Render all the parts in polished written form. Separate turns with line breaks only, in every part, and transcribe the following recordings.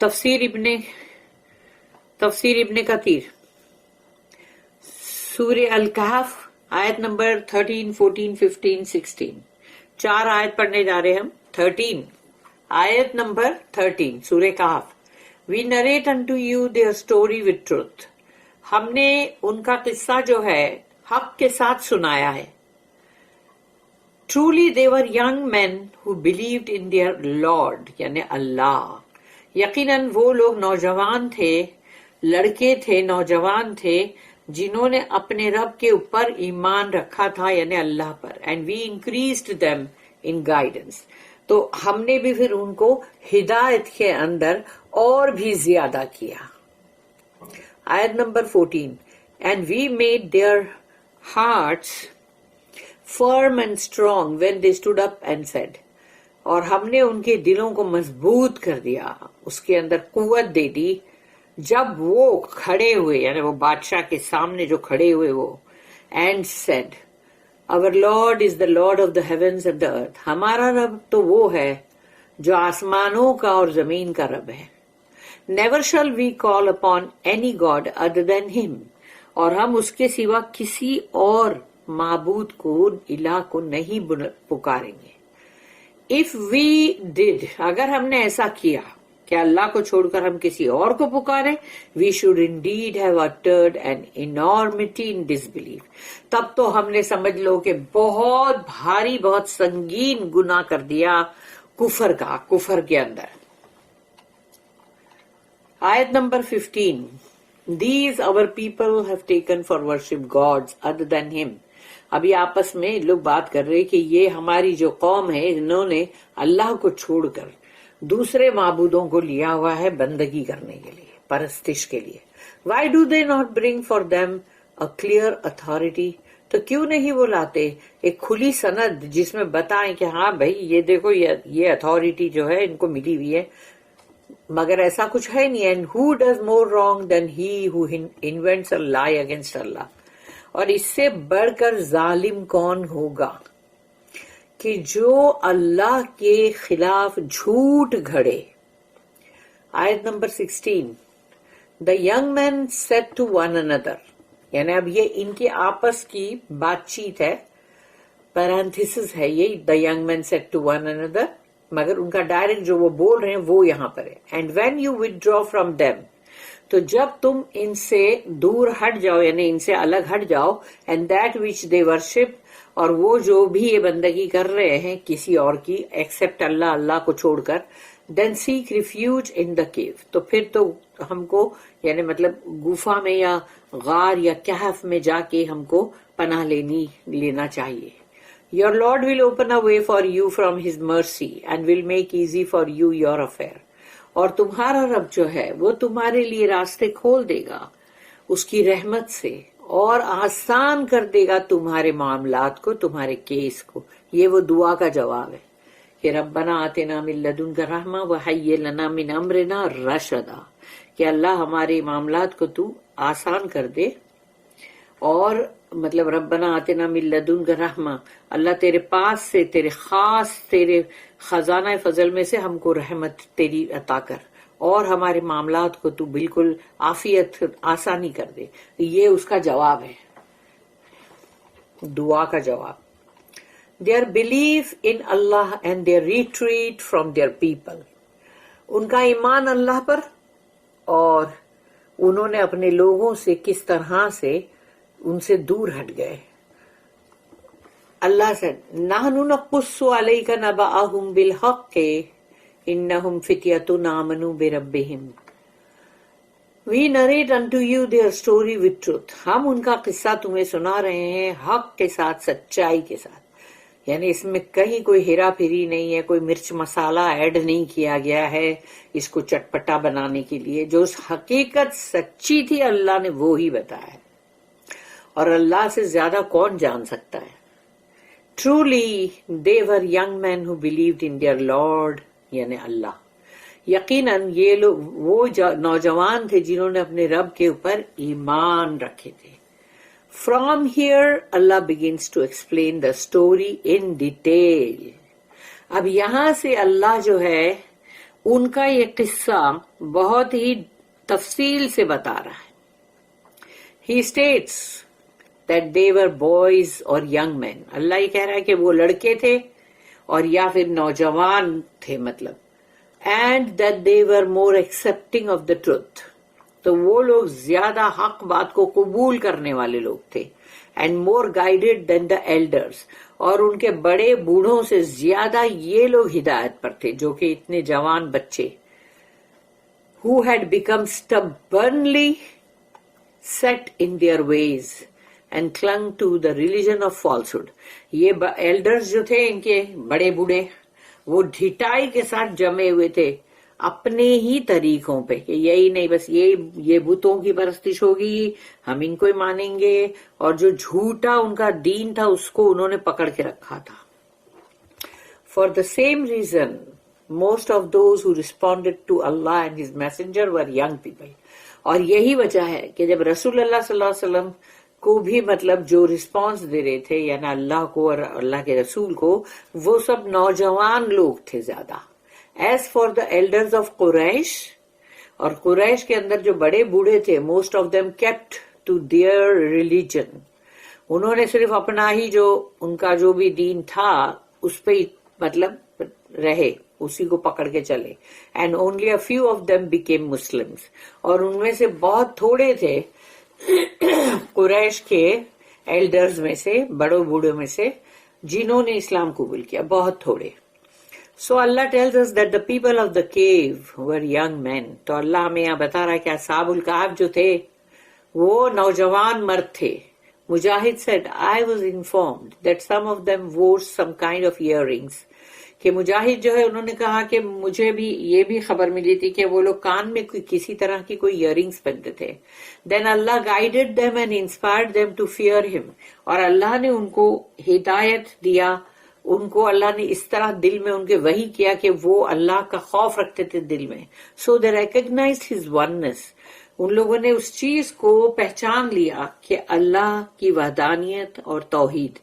تفسیر ابن کثیر سورہ الکہف آیت نمبر 13, 14, 15, 16. 4 آیت پڑھنے جا رہے ہم. 13 آیت نمبر 13 سورہ کہف. We narrate unto you their story with truth. ہم نے ان کا قصہ جو ہے حق کے ساتھ سنایا ہے. Truly they were young men who believed in their Lord یعنی اللہ. یقیناً وہ لوگ نوجوان تھے، لڑکے تھے، نوجوان تھے جنہوں نے اپنے رب کے اوپر ایمان رکھا تھا یعنی اللہ پر. And we increased them in guidance. تو ہم نے بھی پھر ان کو ہدایت کے اندر اور بھی زیادہ کیا. آیت number 14 And we made their hearts firm and strong when they stood up and said. اور ہم نے ان کے دلوں کو مضبوط کر دیا، اس کے اندر قوت دے دی جب وہ کھڑے ہوئے یعنی وہ بادشاہ کے سامنے جو کھڑے ہوئے وہ. And said Our Lord is the Lord of the heavens and the earth. ہمارا رب تو وہ ہے جو آسمانوں کا اور زمین کا رب ہے. Never shall we call upon any God other than him. اور ہم اس کے سوا کسی اور معبود کو الہ کو نہیں پکاریں گے. If we did اگر ہم نے ایسا کیا کہ اللہ کو چھوڑ کر ہم کسی اور کو پکاریں we should indeed have uttered an enormity in disbelief. تب تو ہم نے سمجھ لو کہ بہت بھاری بہت سنگین گناہ کر دیا کفر کے اندر. آیت number 15 These our people have taken for worship gods other than him. ابھی آپس میں لوگ بات کر رہے کہ یہ ہماری جو قوم ہے انہوں نے اللہ کو چھوڑ کر دوسرے معبودوں کو لیا ہوا ہے بندگی کرنے کے لیے، پرستش کے لیے. Why do they not bring for them a clear authority؟ تو کیوں نہیں وہ لاتے ایک کھلی سند جس میں بتائیں کہ ہاں بھائی یہ دیکھو یہ اتھارٹی جو ہے ان کو ملی ہوئی ہے، مگر ایسا کچھ ہے نہیں. And who does more wrong than he who invents a lie against Allah؟ اور اس سے بڑھ کر ظالم کون ہوگا کہ جو اللہ کے خلاف جھوٹ گھڑے. آیت number 16 The young men said to one another یعنی اب یہ ان کی آپس کی بات چیت ہے، پیرانتھیسس ہے یہ The young men said to one another، مگر ان کا ڈائریکٹ جو وہ بول رہے ہیں وہ یہاں پر ہے. And when you withdraw from them تو جب تم ان سے دور ہٹ جاؤ یعنی ان سے الگ ہٹ جاؤ and that which they worship اور وہ جو بھی یہ بندگی کر رہے ہیں کسی اور کی ایکسپٹ اللہ کو چھوڑ کر then seek refuge in the cave تو پھر تو ہم کو یعنی مطلب گفا میں یا غار یا کہف میں جا کے ہم کو پناہ لینا چاہیے. Your Lord will open a way for you from his mercy and will make easy for you your affair. اور تمہارا رب جو ہے وہ تمہارے لیے راستے کھول دے گا اس کی رحمت سے اور آسان کر دے گا تمہارے معاملات کو، تمہارے کیس کو. یہ وہ دعا کا جواب ہے کہ ربنا آتنا من لدنک رحمہ وہیئ لنا من امرنا رشدا، کہ اللہ ہمارے معاملات کو تو آسان کر دے. اور مطلب ربنا آتنا من لدنک رحمہ، اللہ تیرے پاس سے تیرے خزانہ فضل میں سے ہم کو رحمت تیری عطا کر اور ہمارے معاملات کو تو بالکل عافیت آسانی کر دے. یہ اس کا جواب ہے، دعا کا جواب. Their belief in Allah and their retreat from their people. ان کا ایمان اللہ پر اور انہوں نے اپنے لوگوں سے کس طرح سے ان سے دور ہٹ گئے. اللہ سے نحن نقص علیک نبأہم بالحق انہم فتیۃ آمنوا بربہم. We narrate unto you their story with truth. ہم ان کا قصہ تمہیں سنا رہے ہیں حق کے ساتھ، سچائی کے ساتھ. یعنی اس میں کہیں کوئی ہیرا پھیری نہیں ہے، کوئی مرچ مسالہ ایڈ نہیں کیا گیا ہے اس کو چٹپٹا بنانے کے لیے. جو حقیقت سچی تھی اللہ نے وہ ہی بتایا ہے، اور اللہ سے زیادہ کون جان سکتا ہے. Truly they were young men who believed in their Lord یعنی اللہ. یقیناً یہ لوگ وہ نوجوان تھے جنہوں نے اپنے رب کے اوپر ایمان رکھے تھے. From here Allah begins to explain the story in detail. اب یہاں سے اللہ جو ہے ان کا یہ قصہ بہت ہی تفصیل سے بتا رہا ہے. He states that they were boys or young men. اللہ یہ کہہ رہا ہے کہ وہ لڑکے تھے اور یا پھر نوجوان تھے مطلب. And that they were more accepting of the truth. تو وہ لوگ زیادہ حق بات کو قبول کرنے والے لوگ تھے. And more guided than the elders. اور ان کے بڑے بوڑھوں سے زیادہ یہ لوگ ہدایت پر تھے جو کہ اتنے جوان بچے. Who had become stubbornly set in their ways and clung to the religion of falsehood. یہ ایلڈرز جو تھے ان کے بڑے بوڑھے وہ ڈھٹائی کے ساتھ جمے ہوئے تھے اپنے ہی طریقوں پہ کہ یہی نہیں بس یہ بتوں کی پرستش ہوگی ہم ان کو ہی مانیں گے اور جو جھوٹا ان کا دین تھا اس کو انہوں نے پکڑ کے رکھا تھا. For the same reason most of those who responded to Allah and His Messenger were young people. اور یہی وجہ ہے کہ جب رسول اللہ صلی اللہ علیہ وسلم کو بھی مطلب جو رسپانس دے رہے تھے یعنی اللہ کو اور اللہ کے رسول کو وہ سب نوجوان لوگ تھے زیادہ. As for the elders of Quraysh, اور قریش کے اندر جو بڑے بوڑھے تھے most of them kept to their religion. انہوں نے صرف اپنا ہی جو ان کا جو بھی دین تھا اس پہ مطلب رہے اسی کو پکڑ کے چلے. And only a few of them became Muslims. اور ان میں سے بہت تھوڑے تھے قریش کے ایلڈرز میں سے بڑوں بوڑھوں میں سے جنہوں نے اسلام قبول کیا بہت تھوڑے. So Allah tells us that the people of the cave were young men. تو اللہ ہمیں یہاں بتا رہا ہے کہ اصحاب الکہف جو تھے وہ نوجوان مرد تھے. مجاہد said, I was informed that some of them wore some kind of earrings. کہ مجاہد جو ہے انہوں نے کہا کہ مجھے بھی یہ بھی خبر ملی تھی کہ وہ لوگ کان میں کسی طرح کی کوئی ایئرنگس پہنتے تھے. Then Allah guided them and inspired them to fear Him. اور اللہ نے ان کو ہدایت دیا ان کو اللہ نے اس طرح دل میں ان کے وحی کیا کہ وہ اللہ کا خوف رکھتے تھے دل میں. So they recognized His oneness. ان لوگوں نے اس چیز کو پہچان لیا کہ اللہ کی وحدانیت اور توحید.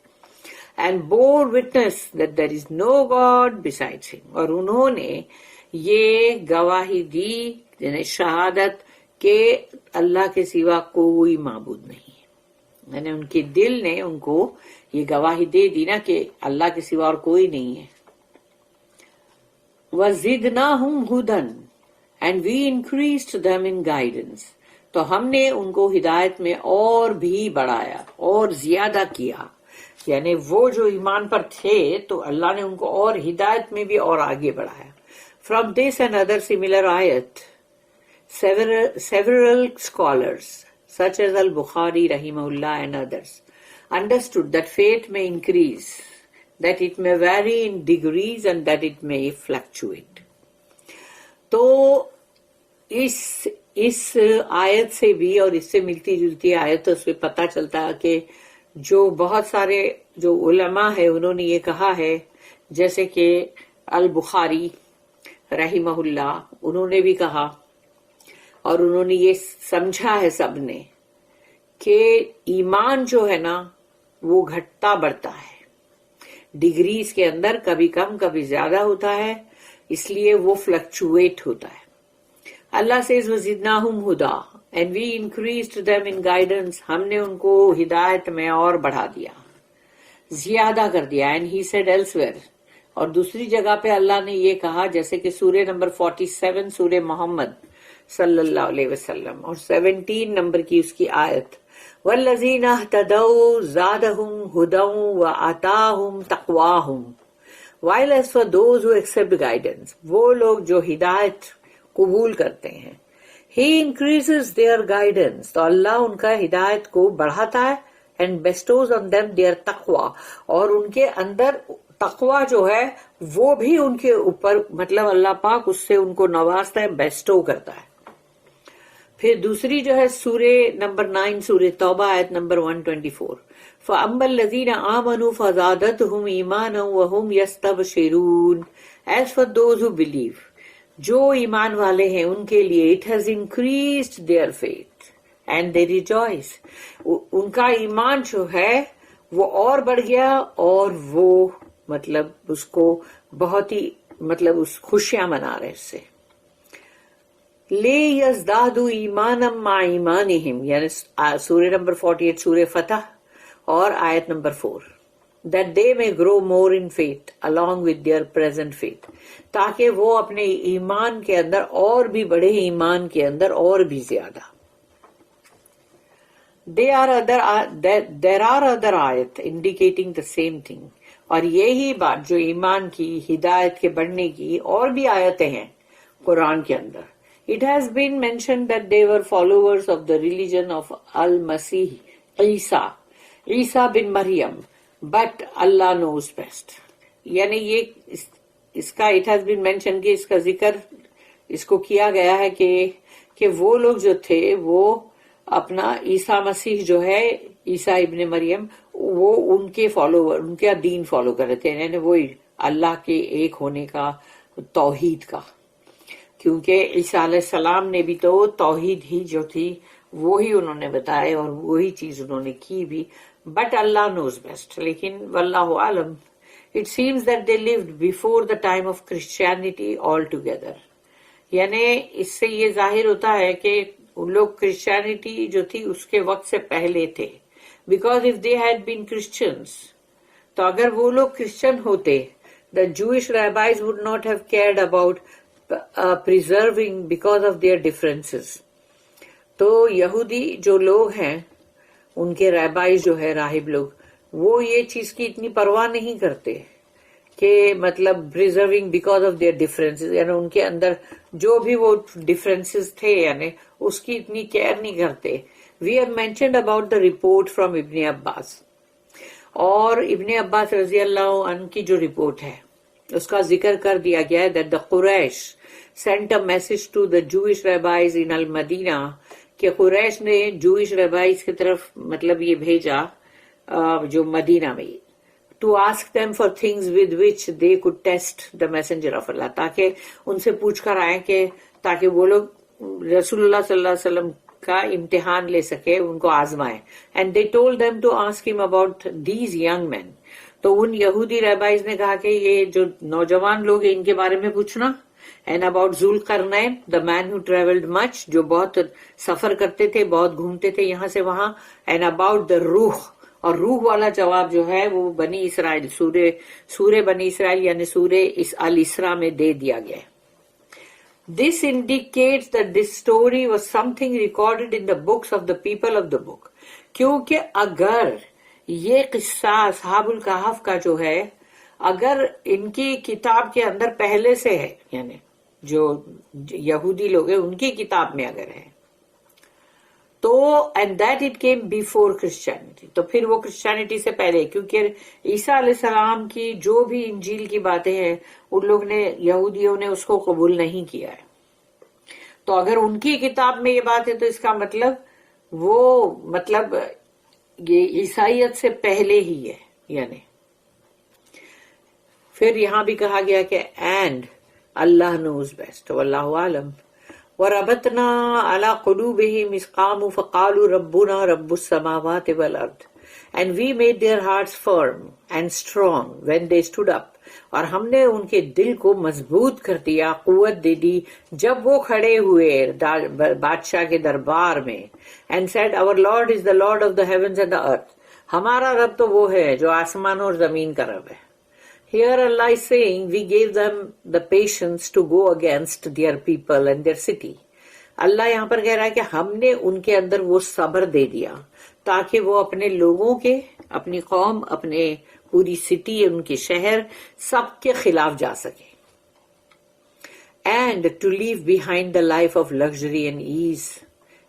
And bore witness that there is no God besides Him. اور انہوں نے یہ گواہی دی یعنی شہادت کہ اللہ کے سوا کوئی معبود نہیں ہے. یعنی ان کے دل نے ان کو یہ گواہی دے دی نا کہ اللہ کے سوا اور کوئی نہیں ہے. وَزِدْنَاهُمْ هُدًى and we increased them in guidance. تو ہم نے ان کو ہدایت میں اور بھی بڑھایا اور زیادہ کیا. یعنی وہ جو ایمان پر تھے تو اللہ نے ان کو اور ہدایت میں بھی اور آگے بڑھایا. From this and other similar ayat, several scholars such as Al-Bukhari rahimahullah and others understood that faith may increase, that it may vary in degrees and that it may fluctuate. تو اس آیت سے بھی اور اس سے ملتی جلتی آیتوں سے پتہ چلتا ہے کہ جو بہت سارے جو علماء ہیں انہوں نے یہ کہا ہے جیسے کہ البخاری رحمہ اللہ انہوں نے بھی کہا اور انہوں نے یہ سمجھا ہے سب نے کہ ایمان جو ہے نا وہ گھٹتا بڑھتا ہے ڈگریز کے اندر کبھی کم کبھی زیادہ ہوتا ہے اس لیے وہ فلکچویٹ ہوتا ہے. اللہ says وَزِدْنَاهُمْ هُدًى and we increased them in guidance. ہم نے ان کو ہدایت میں اور بڑھا دیا زیادہ کر دیا. and he said elsewhere اور دوسری جگہ پہ اللہ نے یہ کہا جیسے کہ سورہ نمبر 47 سورہ محمد صلی اللہ علیہ وسلم اور 17 نمبر کی اس کی آیت وَالَّذِينَ اهْتَدَوْا زَادَهُمْ هُدًى وَآتَاهُمْ تَقْوَاهُمْ. while as for those who accept guidance وہ لوگ جو ہدایت قبول کرتے ہیں He increases their guidance. تو اللہ ان کا ہدایت کو بڑھاتا ہے and bestows on them their taqwa. اور ان کے اندر تقوی جو ہے وہ بھی ان کے اوپر مطلب اللہ پاک اس سے ان کو نوازتا ہے bestow کرتا ہے. پھر دوسری جو ہے سورہ نمبر 9 سورہ توبہ آیت نمبر 124 فَأَمَّا الَّذِينَ آمَنُوا فَزَادَتْهُمْ إِيمَانًا وَهُمْ يَسْتَبْشِرُونَ. As for those who believe جو ایمان والے ہیں ان کے لیے it has increased their faith and they rejoice. ان کا ایمان جو ہے وہ اور بڑھ گیا اور وہ مطلب اس کو بہت ہی مطلب اس خوشیاں منا رہے اس سے. لے یزدادوا ایمانا مع ایمانہم، یعنی سورہ نمبر 48 سورہ فتح اور آیت number 4، that they may grow more in faith along with their present faith، تاکہ وہ اپنے ایمان کے اندر اور بھی بڑھے، ایمان کے اندر اور بھی زیادہ۔ there are other آیت indicating the same thing، اور یہی بات جو ایمان کی، ہدایت کے بڑھنے کی اور بھی آیتیں ہیں قرآن کے اندر۔ It has been mentioned that they were followers of the religion of al-Masih Isa bin Maryam, but Allah knows best۔ یعنی یہ اس کا it has been mentioned کہ اس کا ذکر اس کو کیا گیا ہے کہ وہ لوگ جو تھے وہ اپنا عیسیٰ مسیح جو ہے، عیسیٰ ابن مریم، وہ ان کے فالوور، ان کا دین فالو کر رہے تھے، یعنی وہی اللہ کے ایک ہونے کا، توحید کا، کیونکہ عیسیٰ علیہ السلام نے بھی تو توحید ہی جو تھی وہی انہوں نے بتائے اور وہی چیز انہوں نے کی بھی، بٹ اللہ نوز بیسٹ۔ لیکن واللہ عالم، it seems that they lived before the time of Christianity all together, یعنی اس سے یہ ظاہر ہوتا ہے کہ ان لوگ کرسچینٹی جو تھی اس کے وقت سے پہلے تھے، because if they had been Christians, تو اگر وہ لوگ کرسچن ہوتے، the Jewish rabbis would not have cared about preserving because of their differences۔ تو یہودی جو لوگ ہیں، ان کے ریبائز جو ہے، راہب لوگ، وہ یہ چیز کی اتنی پرواہ نہیں کرتے کہ مطلب preserving because of their differences، یعنی ان کے اندر جو بھی وہ differences تھے یعنی اس کی اتنی کیئر نہیں کرتے۔ We have mentioned about the report from ابن عباس، اور ابن عباس رضی اللہ عنہ کی جو رپورٹ ہے اس کا ذکر کر دیا گیا ہے that the Quraysh sent a message to the Jewish rabbis in al-Madinah، کہ قریش نے جوئش ریبائز کی طرف مطلب یہ بھیجا جو مدینہ میں، to ask them for things with which they could test the messenger of Allah، تاکہ ان سے پوچھ کر آئیں کہ تاکہ وہ لوگ رسول اللہ صلی اللہ علیہ وسلم کا امتحان لے سکے، ان کو آزمائیں۔ and they told them to ask him about these young men، تو ان یہودی ریبائز نے کہا کہ یہ جو نوجوان لوگ ہیں ان کے بارے میں پوچھنا، and about Zulqarnain the man who traveled much، جو بہت سفر کرتے تھے، بہت گھومتے تھے یہاں سے وہاں، and about the روح، اور روح والا جواب جو ہے وہ بنی اسرائیل، سورہ بنی اسرائیل یعنی سورہ الاسراء میں دے دیا گیا ہے۔ This indicates that this story was something recorded in the books of the people of the book، کیونکہ اگر یہ قصہ اصحاب الکہف کا جو ہے اگر ان کی کتاب کے اندر پہلے سے ہے، یعنی جو یہودی لوگ ہیں ان کی کتاب میں اگر ہے تو and that it came before Christianity، تو پھر وہ کرسچینٹی سے پہلے، کیونکہ عیسیٰ علیہ السلام کی جو بھی انجیل کی باتیں ہیں ان لوگ نے، یہودیوں نے اس کو قبول نہیں کیا ہے، تو اگر ان کی کتاب میں یہ بات ہے تو اس کا مطلب وہ مطلب یہ عیسائیت سے پہلے ہی ہے۔ یعنی پھر یہاں بھی کہا گیا کہ اینڈ اللہ نوز بیسٹ، واللہ عالم۔ وَرَبَطْنَا عَلَى قُلُوبِهِمْ إِذْ قَامُوا فَقَالُوا رَبُّنَا رَبُّ السَّمَاوَاتِ وَالْأَرْضِ، and we made their hearts firm and strong when they stood up، اور ہم نے ان کے دل کو مضبوط کر دیا، قوت دے دی جب وہ کھڑے ہوئے بادشاہ کے دربار میں، and said our Lord is the Lord of the heavens and the earth، ہمارا رب تو وہ ہے جو آسمانوں اور زمین کا رب ہے۔ Here Allah is saying we gave them the patience to go against their people and their city۔ اللہ یہاں پر کہہ رہا ہے کہ ہم نے ان کے اندر وہ صبر دے دیا تاکہ وہ اپنے لوگوں کے، اپنی قوم، اپنے پوری سٹی، ان کے شہر سب کے خلاف جا سکے۔ And to leave behind the life of luxury and ease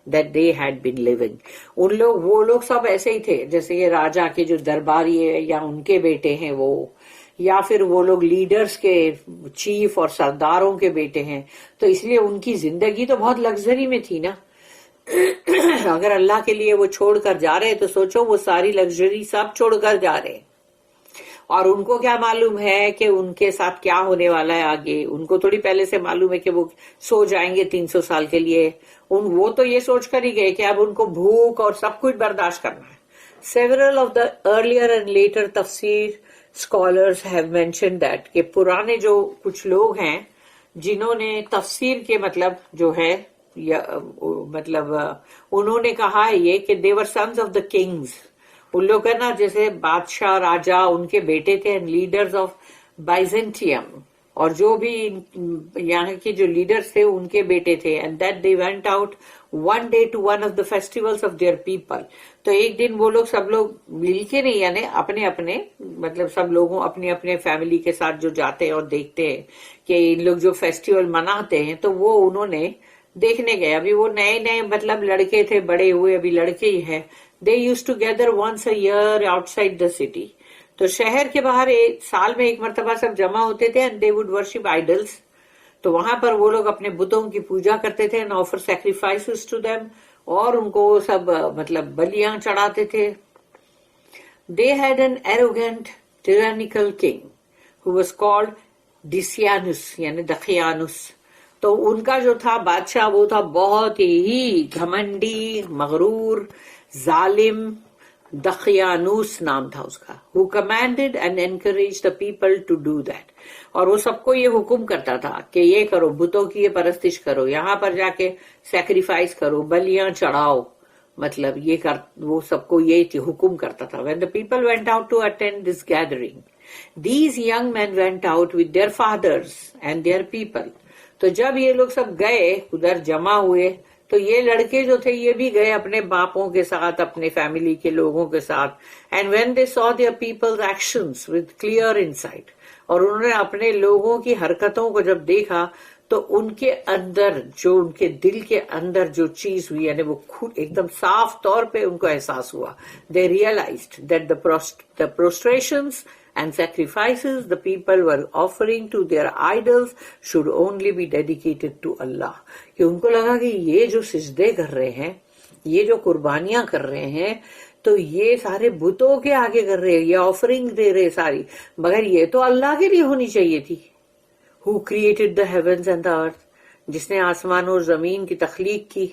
that they had been living۔ وہ لوگ سب ایسے ہی تھے جیسے یہ راجا کے جو درباری ہے یا ان کے بیٹے ہیں وہ، یا پھر وہ لوگ لیڈرز کے، چیف اور سرداروں کے بیٹے ہیں، تو اس لیے ان کی زندگی تو بہت لگژری میں تھی نا۔ اگر اللہ کے لیے وہ چھوڑ کر جا رہے تو سوچو وہ ساری لگژری سب چھوڑ کر جا رہے، اور ان کو کیا معلوم ہے کہ ان کے ساتھ کیا ہونے والا ہے آگے؟ ان کو تھوڑی پہلے سے معلوم ہے کہ وہ سو جائیں گے 300 سال کے لیے، وہ تو یہ سوچ کر ہی گئے کہ اب ان کو بھوک اور سب کچھ برداشت کرنا ہے۔ Several of the earlier and later tafsir scholars have mentioned that کہ پرانے جو کچھ لوگ ہیں جنہوں نے تفسیر کے مطلب جو ہے مطلب انہوں نے کہا ہے یہ کہ they were sons of the kings. ان لوگ ہے نا جیسے بادشاہ راجا ان کے بیٹے تھے, لیڈرز آف بائزنٹیم, اور جو بھی یہاں کے جو لیڈرز تھے ان کے بیٹے تھے. And that they went out one day to one of the festivals of their people. تو ایک دن وہ لوگ سب لوگ مل کے نہیں, یعنی اپنے اپنے مطلب سب لوگوں اپنی اپنے فیملی کے ساتھ جو جاتے ہیں اور دیکھتے ہیں کہ ان لوگ جو فیسٹیول مناتے ہیں, تو وہ انہوں نے دیکھنے گئے. ابھی وہ نئے نئے مطلب لڑکے تھے, بڑے ہوئے ابھی لڑکے ہی ہیں. They used to gather once a year outside the city. تو شہر کے باہر سال میں ایک مرتبہ سب جمع ہوتے تھے. And they would worship idols. تو وہاں پر وہ لوگ اپنے بتوں کی پوجا کرتے تھے, and offer sacrifices to them, اور ان کو سب مطلب بلیاں چڑھاتے تھے. They had an arrogant tyrannical king who was called Decianus, یعنی دقیانوس. تو ان کا جو تھا بادشاہ وہ تھا بہت ہی گھمنڈی, مغرور, ظالم. دقیانوس نام تھا اس کا. who commanded and encouraged the people to do that. اور وہ سب کو یہ حکم کرتا تھا کہ یہ کرو, بتوں کی یہ پرستش کرو, یہاں پر جا کے سیکریفائس کرو, بلیاں چڑھاؤ, مطلب یہ وہ سب کو یہ حکم کرتا تھا. when the people went out to attend this gathering, these young men went out with their fathers and their people. تو جب یہ لوگ سب گئے ادھر جمع ہوئے, تو یہ لڑکے جو تھے یہ بھی گئے اپنے باپوں کے ساتھ, اپنے فیملی کے لوگوں کے ساتھ. And when they saw their people's actions with clear insight, اور انہوں نے اپنے لوگوں کی حرکتوں کو جب دیکھا, تو ان کے اندر جو ان کے دل کے اندر جو چیز ہوئی, یعنی وہ خود ایک دم صاف طور پہ ان کو احساس ہوا. They realized that the prostrations and sacrifices the people were offering to their idols should only be dedicated to Allah. کہ ان کو لگا کہ یہ جو سجدے کر رہے ہیں, یہ جو قربانیاں کر رہے ہیں, تو یہ سارے بتوں کے آگے کر رہے ہیں, یہ آفرنگ دے رہے ساری, مگر یہ تو اللہ کے لیے ہونی چاہیے تھی. Who created the heavens and the earth, جس نے آسمان اور زمین کی تخلیق کی.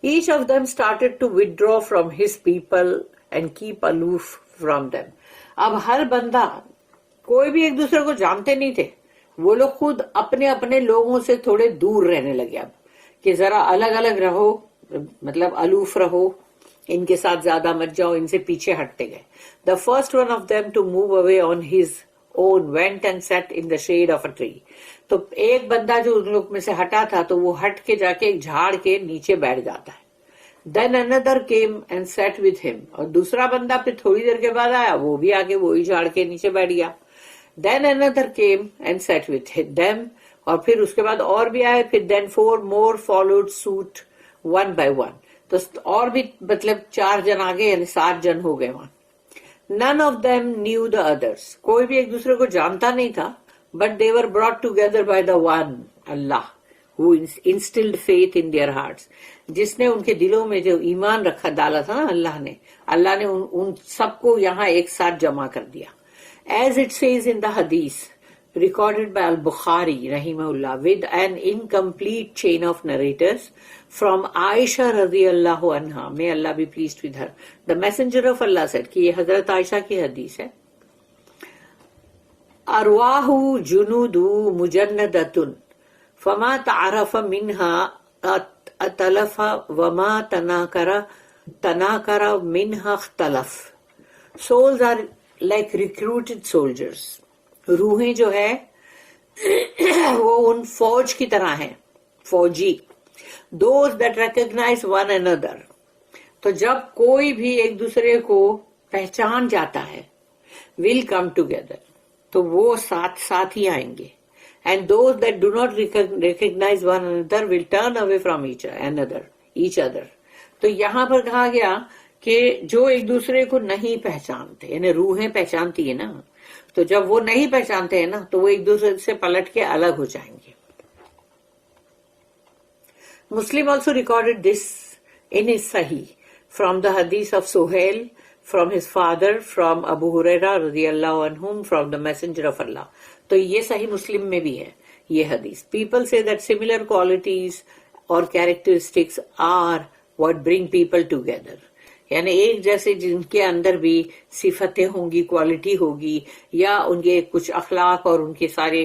Each of them started to withdraw from his people and keep aloof from them. اب ہر بندہ, کوئی بھی ایک دوسرے کو جانتے نہیں تھے, وہ لوگ خود اپنے اپنے لوگوں سے تھوڑے دور رہنے لگے. اب کہ ذرا الگ الگ رہو, مطلب الوف رہو, ان کے ساتھ زیادہ مت جاؤ, ان سے پیچھے ہٹتے گئے. The first one of them to move away on his own went and sat in the shade of a tree. تو ایک بندہ جو ان لوگ میں سے ہٹا تھا, تو وہ ہٹ کے جا کے ایک جھاڑ کے نیچے بیٹھ جاتا ہے. Then another came and sat with him. اور دوسرا بندہ پھر تھوڑی دیر کے بعد آیا, وہ بھی آگے وہی جھاڑ کے نیچے بیٹھ گیا. Then another came and sat with them. اور پھر اس کے بعد اور بھی آئے, پھر then 4 more followed suit one by one. تو اور بھی مطلب 4 جن آگے, یعنی 7 جن ہو گئے وہاں. None of them knew the others. کوئی بھی ایک دوسرے کو جانتا نہیں تھا. But they were brought together by the one, Allah, who instilled faith in their hearts. جس نے ان کے دلوں میں جو ایمان رکھا ڈالا تھا نا اللہ نے ان سب کو یہاں ایک ساتھ جمع کر دیا. As it says in the hadith recorded by Al-Bukhari rahimahullah with an incomplete chain of narrators from Aisha radiyallahu anha, may Allah be pleased with her, the messenger of Allah said, کہ یہ حضرت عائشہ کی حدیث ہے, ارواح جنود مجندۃ فما تعرف منها اتلف وما تناکر منها اختلف. Souls are like recruited soldiers. روحیں جو ہے وہ ان فوج کی طرح ہیں, فوجی. Those that recognize one another. تو جب کوئی بھی ایک دوسرے کو پہچان جاتا ہے, will come together, تو وہ ساتھ ہی آئیں گے. And those that do not recognize one another will turn away from each other. تو یہاں پر کہا گیا کہ جو ایک دوسرے کو نہیں پہچانتے, یعنی روحیں پہچانتی ہے نا, تو جب وہ نہیں پہچانتے ہیں نا, تو وہ ایک دوسرے سے پلٹ کے الگ ہو جائیں گے. Muslim also recorded this in his Sahih from the hadith of Suhail, from his father, from Abu Huraira radiyallahu anhum, from the messenger of Allah. تو یہ صحیح مسلم میں بھی ہے یہ حدیث. People say that similar qualities or characteristics are what bring people together. یعنی ایک جیسے جن کے اندر بھی صفتیں ہوں گی, کوالٹی ہوگی, یا ان کے کچھ اخلاق اور ان کے سارے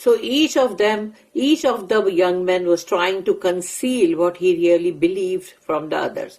So each of the young men was trying to conceal what he really believed from the others.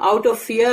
out of fear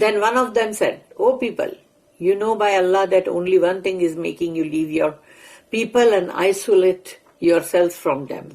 Then one of them said, "O people, you know by Allah that only one thing is making you leave your people and isolate yourselves from them."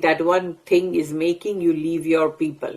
that one thing is making you leave your people,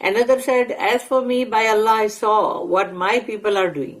Another said, as for me, by Allah, I saw what my people are doing.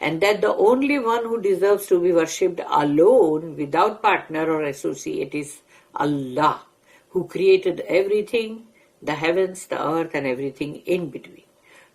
And that the only one who deserves to be worshipped alone, without partner or associate, is Allah, who created everything, the heavens, the earth, and everything in between.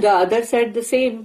The other said the same.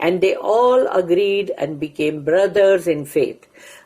And they all agreed and became brothers in faith.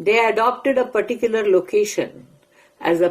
They adopted a particular location as a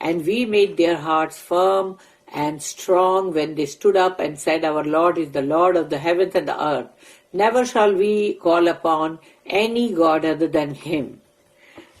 And we made their hearts firm and strong when they stood up and said, Our Lord is the Lord of the heavens and the earth. Never shall we call upon any God other than Him.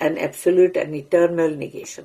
an absolute and eternal negation.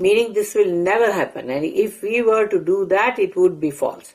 Meaning this will never happen. And if we were to do that, it would be false.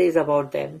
says about them,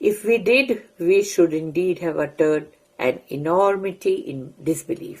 If we did, we should indeed have uttered an enormity in disbelief.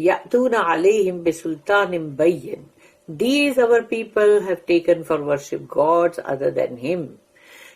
يأتون عليهم بسلطان بين. These our people have taken for worship gods other than him,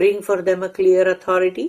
bring for them a clear authority?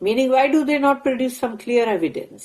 Meaning, why do they not produce some clear evidence?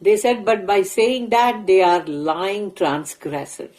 They said, but by saying that they are lying transgressors.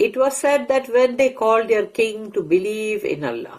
It was said that when they called their king to believe in Allah,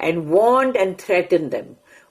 And warned and threatened them,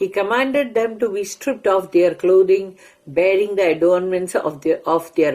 He commanded them to be stripped of their clothing, bearing the adornments of their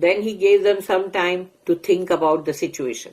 Then he gave them some time to think about the situation.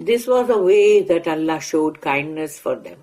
This was a way that Allah showed kindness for them.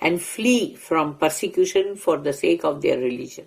and flee from persecution for the sake of their religion.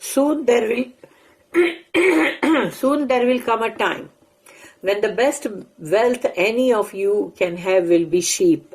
Soon there will come a time when the best wealth any of you can have will be sheep.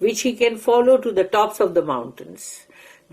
which he can follow to the tops of the mountains,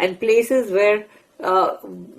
And places where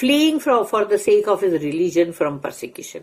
Fleeing for the sake of his religion from persecution,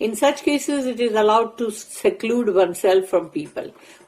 In such cases it is allowed to seclude oneself from people,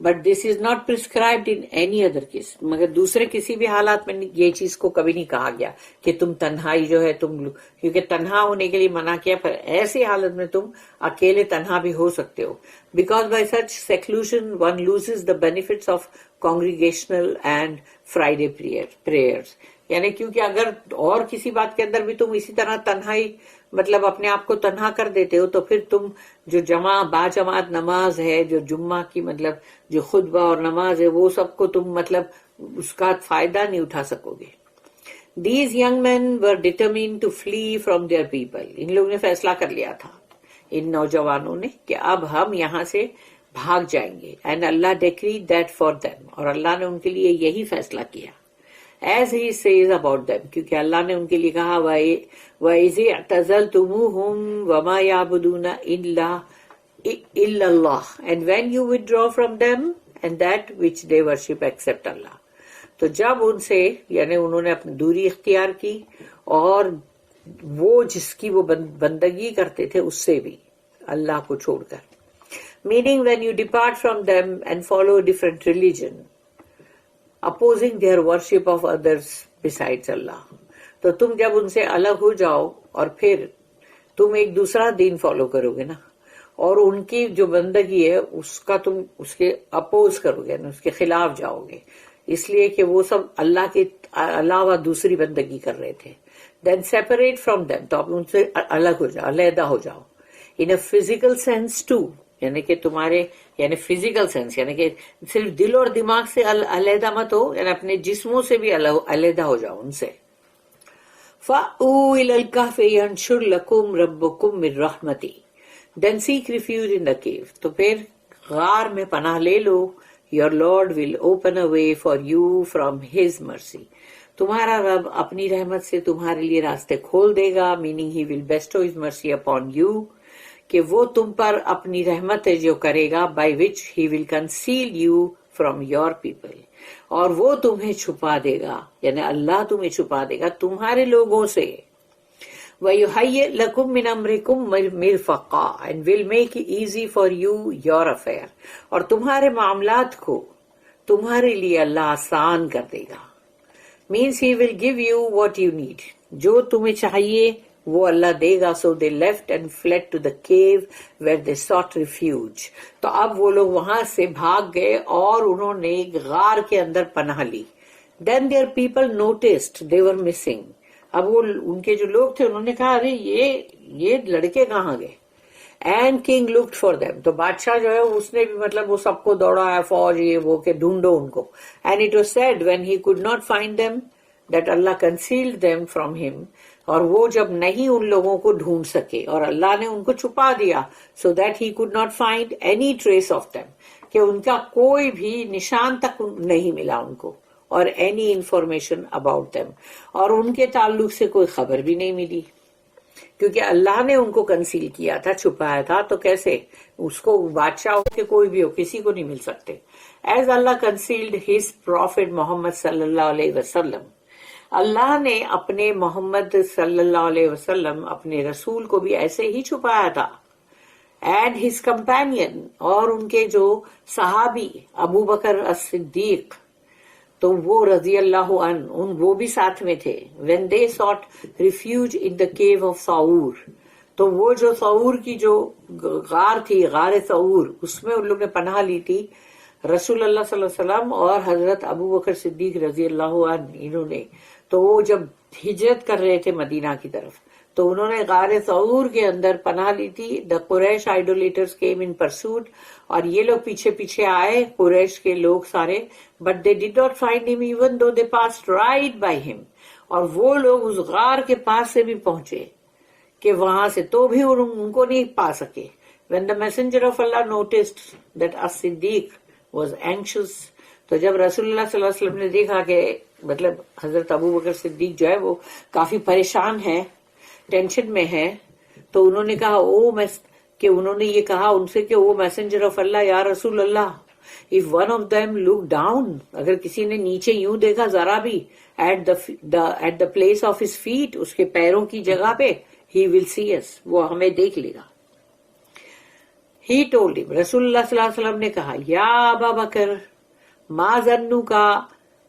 but this is not prescribed in any other case. مگر دوسرے کسی بھی حالات میں یہ چیز کو کبھی نہیں کہا گیا کہ تم تنہائی جو ہے کیونکہ تنہا ہونے کے لیے منع کیا، پر ایسی حالت میں تم اکیلے تنہا بھی ہو سکتے ہو. Because by such seclusion one loses the benefits of congregational and Friday prayers. یعنی کیونکہ اگر اور کسی بات کے اندر بھی تم اسی طرح تنہائی مطلب اپنے آپ کو تنہا کر دیتے ہو، تو پھر تم جو باجماعت نماز ہے، جو جمعہ کی مطلب جو خطبہ اور نماز ہے، وہ سب کو تم مطلب اس کا فائدہ نہیں اٹھا سکو گے. These young men were determined to flee from their people. ان لوگوں نے فیصلہ کر لیا تھا، ان نوجوانوں نے، کہ اب ہم یہاں سے بھاگ جائیں گے. And Allah decreed that for them. اور اللہ نے ان کے لیے یہی فیصلہ کیا. As he says about them, کیونکہ اللہ نے ان کے لیے کہا وَإِذِ اعْتَزَلْتُمُوهُمْ وَمَا يَعْبُدُونَ إِلَّا اللَّهَ and when you withdraw from them and that which they worship except Allah. تو جب ان سے یعنی انہوں نے اپنی دوری اختیار کی اور وہ جس کی وہ بندگی کرتے تھے اس سے بھی اللہ کو چھوڑ کر. Meaning when you depart from them and follow a different religion, opposing their worship of others besides Allah. تو تم جب ان سے الگ ہو جاؤ اور پھر تم ایک دوسرا دین فالو کرو گے نا، اور ان کی جو بندگی ہے اس کا تم اس کے اپوز کرو گے نا، اس کے خلاف جاؤ گے، اس لیے کہ وہ سب اللہ کے علاوہ دوسری بندگی کر رہے تھے. Then separate from them. تو اب ان سے الگ ہو جاؤ، علیحدہ ہو جاؤ. In a physical sense too. یعنی کہ تمہارے یعنی فزیکل سینس یعنی کہ صرف دل اور دماغ سے علیحدہ مت ہو، یعنی اپنے جسموں سے بھی علیحدہ ہو جاؤ ان سے. فَأْوُوا إِلَى الْكَهْفِ يَنشُرْ لَكُمْ رَبُّكُمْ مِنْ رَحْمَتِهِ Then seek refuge in the cave. تو پھر غار میں پناہ لے لو. Your Lord will open a way for you from His mercy. تمہارا رب اپنی رحمت سے تمہارے لیے راستے کھول دے گا. Meaning He will bestow His mercy upon you. کہ وہ تم پر اپنی رحمت جو کرے گا by which he will conceal you from your people. اور وہ تمہیں چھپا دے گا، یعنی اللہ تمہیں چھپا دے گا تمہارے لوگوں سے. وَيُحَيِّئْ لَكُم مِّنْ أَمْرِكُم مِّرْفَقًا and will make it easy for you your affair. اور تمہارے معاملات کو تمہارے لیے اللہ آسان کر دے گا. Means he will give you what you need. جو تمہیں چاہیے وہ اللہ دے گا. So they left and fled to the cave where they sought refuge. تو اب وہ لوگ وہاں سے بھاگ گئے اور انہوں نے غار کے اندر پناہ لی. Then their people noticed they were missing. اب وہ ان کے جو لوگ تھے انہوں نے کہا ارے یہ لڑکے کہاں گئے. And king looked for them. تو بادشاہ جو ہے اس نے بھی مطلب وہ سب کو دوڑایا، فوج یہ وہ کہ ڈھونڈو ان کو. And it was said when he could not find them that Allah concealed them from him. اور وہ جب نہیں ان لوگوں کو ڈھونڈ سکے اور اللہ نے ان کو چھپا دیا so that he could not find any trace of them. کہ ان کا کوئی بھی نشان تک نہیں ملا ان کو اور any information about them. اور ان کے تعلق سے کوئی خبر بھی نہیں ملی کیونکہ اللہ نے ان کو کنسیل کیا تھا، چھپایا تھا. تو کیسے اس کو بادشاہ ہو کہ کوئی بھی ہو کسی کو نہیں مل سکتے. As Allah concealed his prophet Muhammad صلی اللہ علیہ وسلم. اللہ نے اپنے محمد صلی اللہ علیہ وسلم اپنے رسول کو بھی ایسے ہی چھپایا تھا. And his companion اور ان کے جو صحابی ابو بکر الصدیق تو وہ رضی اللہ عنہ وہ بھی ساتھ میں تھے. When they sought refuge in the cave of Saur. تو وہ جو سعور کی جو غار تھی، غار سعور، اس میں ان لوگ نے پناہ لی تھی. رسول اللہ صلی اللہ علیہ وسلم اور حضرت ابو بکر صدیق رضی اللہ عنہ انہوں نے تو وہ جب ہجرت کر رہے تھے مدینہ کی طرف تو انہوں نے غار سعور کے اندر پناہ لی تھی. The Quraysh idolaters came in pursuit. اور یہ لوگ پیچھے پیچھے آئے قریش کے لوگ سارے. But they did not find him even though they passed right by him. اور وہ لوگ اس غار کے پاس سے بھی پہنچے کہ وہاں سے تو بھی ان کو نہیں پا سکے. When the messenger of Allah noticed that as-Siddiq was anxious. تو جب رسول اللہ صلی اللہ علیہ وسلم نے دیکھا کہ مطلب حضرت ابو بکر صدیق جو ہے وہ کافی پریشان ہے، ٹینشن میں ہے، تو انہوں نے کہا کہ انہوں نے یہ کہا ان سے کہ وہ میسنجر آف اللہ یا رسول اللہ if one of them look down اگر کسی نے نیچے یوں دیکھا ذرا بھی at the place of his feet اس کے پیروں کی جگہ پہ he will see us وہ ہمیں دیکھ لے گا. He told him, رسول اللہ صلی اللہ علیہ وسلم نے کہا, یا ابا بکر ما ظنک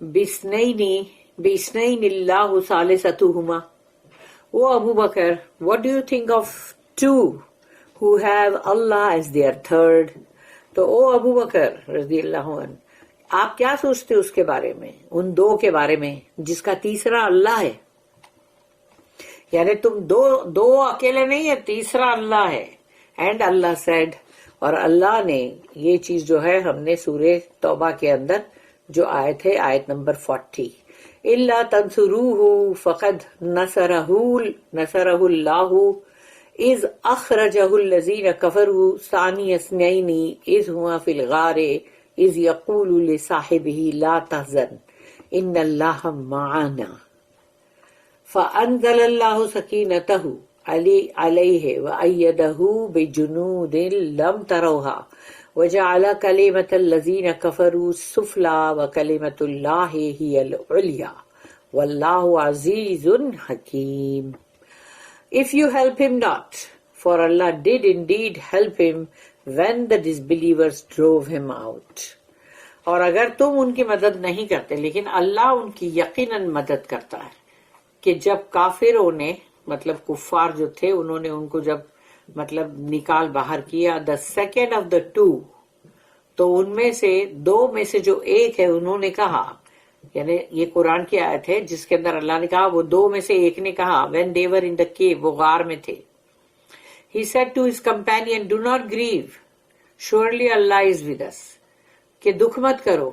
بِاثْنَيْنِ اللَّهُ ثَالِثُهُمَا. O Abu Bakr, what do you think of two who have Allah as their third? تو او ابو بکر رضی اللہ عنہ, آپ کیا سوچتے اس کے بارے میں, ان دو کے بارے میں جس کا تیسرا اللہ ہے؟ یعنی تم دو اکیلے نہیں ہے, تیسرا اللہ ہے. اینڈ اللہ سیڈ, اور اللہ نے یہ چیز جو ہے ہم نے سورہ توبہ کے اندر جو آیت ہے, آیت نمبر 40, الا تنصروہ فقد نصرہ اللہ اذ اخرجہ الذین کفروا ثانی اثنین اذ ہما فی الغار اذ یقول لصاحبہ لا تحزن ان اللہ معنا فانزل اللہ سکینتہ علیہ وأیدہ بجنود لم تروها وجعل کلمۃ الذین کفروا السفلی وکلمۃ اللہ ہی العلیٰ واللہ عزیز حکیم. If you help him not, for Allah did indeed help him when the disbelievers drove him out. اور اگر تم ان کی مدد نہیں کرتے, لیکن اللہ ان کی یقیناً مدد کرتا ہے, کہ جب کافروں نے مطلب کفار جو تھے انہوں نے ان کو جب مطلب نکال باہر کیا, the second of the two, تو ان میں سے دو میں سے جو ایک ہے انہوں نے کہا, یعنی یہ قرآن کی آیت ہے جس کے اندر اللہ نے کہا وہ دو میں سے ایک نے کہا, when they were in the cave, وہ غار میں تھے, he said to his companion, do not grieve, surely Allah is with us, کہ دکھ مت کرو,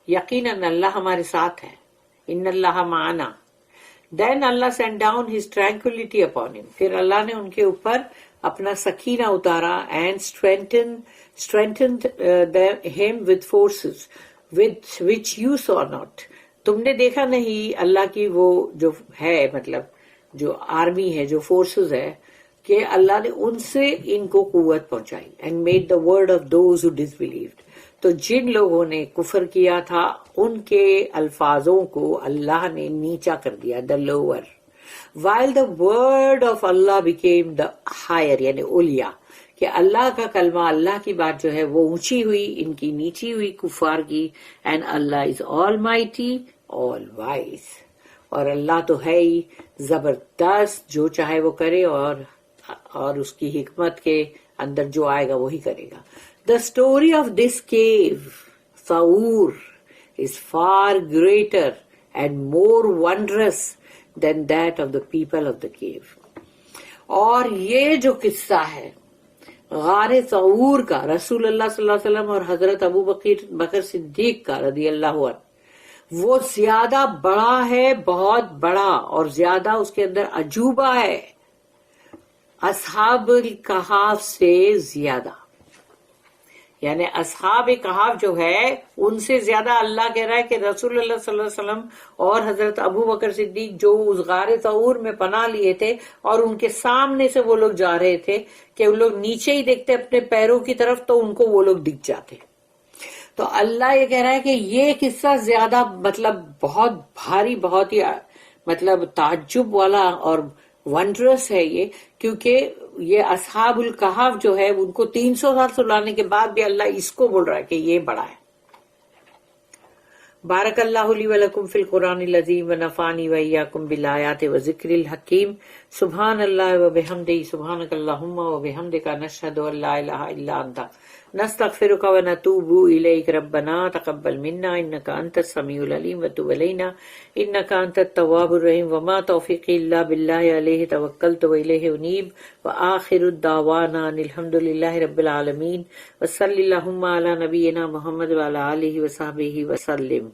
یقیناً اللہ ہمارے ساتھ ہے, ان اللہ معنا. Then Allah sent down his tranquility upon him, پھر اللہ نے ان کے اوپر اپنا سکینہ اتارا, and strengthened him with forces which you saw not. تم نے دیکھا نہیں اللہ کی وہ جو ہے مطلب جو آرمی ہے, جو فورسز ہے, کہ اللہ نے ان سے ان کو قوت پہنچائی. and made the word of those who disbelieved. تو جن لوگوں نے کفر کیا تھا ان کے الفاظوں کو اللہ نے نیچا کر دیا, the lower, while the word of Allah became the higher, یعنی علیہ, کہ اللہ کا کلمہ, اللہ کی بات جو ہے وہ اونچی ہوئی, ان کی نیچی ہوئی کفار کی. and Allah is almighty, all wise, اور اللہ تو ہے ہی زبردست, جو چاہے وہ کرے, اور اس کی حکمت کے اندر جو آئے گا وہی کرے گا. The story of this cave, Thawr, is far greater and more wondrous than that of the people of the cave. اور یہ جو قصہ ہے غار ثور کا, رسول اللہ صلی اللہ علیہ وسلم اور حضرت ابو بکر صدیق کا رضی اللہ عنہ, وہ زیادہ بڑا ہے, بہت بڑا, اور زیادہ اس کے اندر عجوبہ ہے اصحاب الکہف سے زیادہ. یعنی اصحاب کہف جو ہے ان سے زیادہ اللہ کہہ رہا ہے کہ رسول اللہ صلی اللہ علیہ وسلم اور حضرت ابو بکر صدیق جو اس غار ثور میں پناہ لیے تھے, اور ان کے سامنے سے وہ لوگ جا رہے تھے کہ ان لوگ نیچے ہی دیکھتے اپنے پیروں کی طرف تو ان کو وہ لوگ دکھ جاتے. تو اللہ یہ کہہ رہا ہے کہ یہ قصہ زیادہ مطلب بہت بھاری, بہت ہی مطلب تعجب والا اور ونڈرس ہے یہ, کیونکہ یہ اصحاب الکہف جو ہے ان کو 300 سال سلانے کے بعد بھی اللہ اس کو بول رہا ہے کہ یہ بڑا ہے. بارک اللہ لی ولکم فی القرآن العظیم ونفعنی وإیاکم بالآیات وذکر الحکیم. سبحان اللہ وبحمدہ, سبحانک اللہم وبحمدک, نشہد ان لا الہ الا انت, نستغفرک ونتوب الیک. ربنا تقبل منا انک انت السمیع العلیم وتب علینا انک انت التواب الرحیم. وما توفیقی الا باللہ علیہ توکلت والیہ انیب. وآخر الدعوانا ان الحمد للہ رب العالمین. وصلی اللہم علی نبینا محمد وعلی آلہ وصحبہ وسلم.